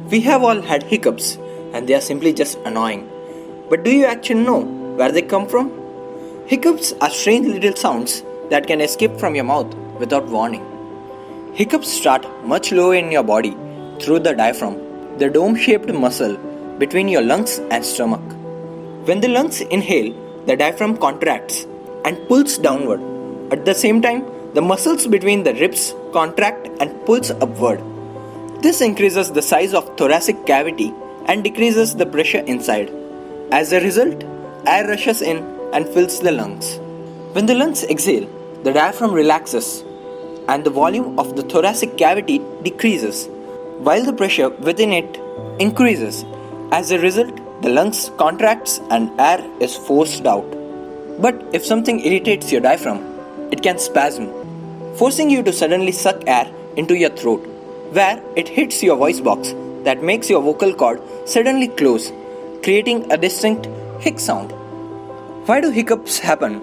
We have all had hiccups, and they are simply just annoying. But do you actually know where they come from? Hiccups are strange little sounds that can escape from your mouth without warning. Hiccups start much lower in your body through the diaphragm, the dome-shaped muscle between your lungs and stomach. When the lungs inhale, the diaphragm contracts and pulls downward. At the same time, the muscles between the ribs contract and pulls upward. This increases the size of thoracic cavity and decreases the pressure inside. As a result, air rushes in and fills the lungs. When the lungs exhale, the diaphragm relaxes and the volume of the thoracic cavity decreases, while the pressure within it increases. As a result, the lungs contracts and air is forced out. But if something irritates your diaphragm, it can spasm, forcing you to suddenly suck air into your throat, where it hits your voice box that makes your vocal cord suddenly close, creating a distinct hic sound. Why do hiccups happen?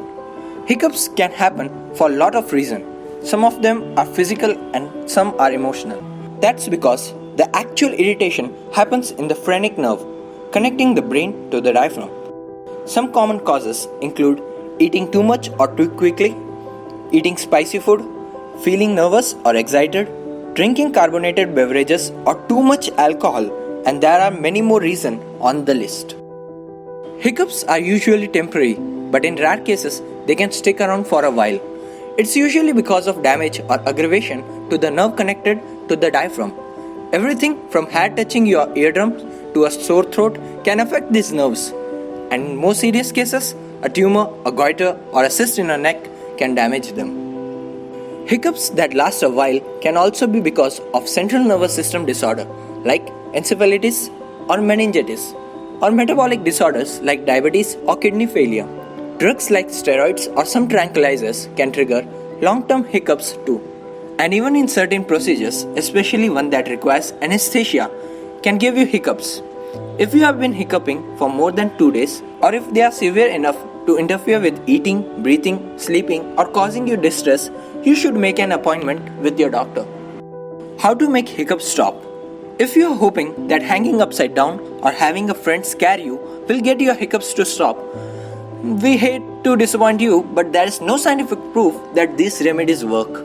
Hiccups can happen for a lot of reasons. Some of them are physical and some are emotional. That's because the actual irritation happens in the phrenic nerve, connecting the brain to the diaphragm. Some common causes include eating too much or too quickly, eating spicy food, feeling nervous or excited, drinking carbonated beverages or too much alcohol, and there are many more reasons on the list. Hiccups are usually temporary, but in rare cases, they can stick around for a while. It's usually because of damage or aggravation to the nerve connected to the diaphragm. Everything from hair touching your eardrums to a sore throat can affect these nerves. And in more serious cases, a tumor, a goiter, or a cyst in your neck can damage them. Hiccups that last a while can also be because of central nervous system disorder like encephalitis or meningitis, or metabolic disorders like diabetes or kidney failure. Drugs like steroids or some tranquilizers can trigger long-term hiccups too. And even in certain procedures, especially one that requires anesthesia, can give you hiccups. If you have been hiccuping for more than 2 days, or if they are severe enough to interfere with eating, breathing, sleeping, or causing you distress, you should make an appointment with your doctor. How to make hiccups stop? If you are hoping that hanging upside down or having a friend scare you will get your hiccups to stop, we hate to disappoint you, but there is no scientific proof that these remedies work.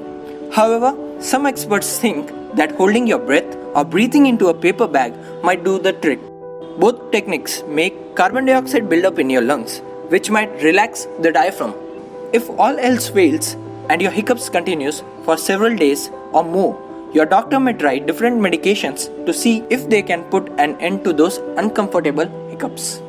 However, some experts think that holding your breath or breathing into a paper bag might do the trick. Both techniques make carbon dioxide build up in your lungs, which might relax the diaphragm. If all else fails and your hiccups continues for several days or more, your doctor may try different medications to see if they can put an end to those uncomfortable hiccups.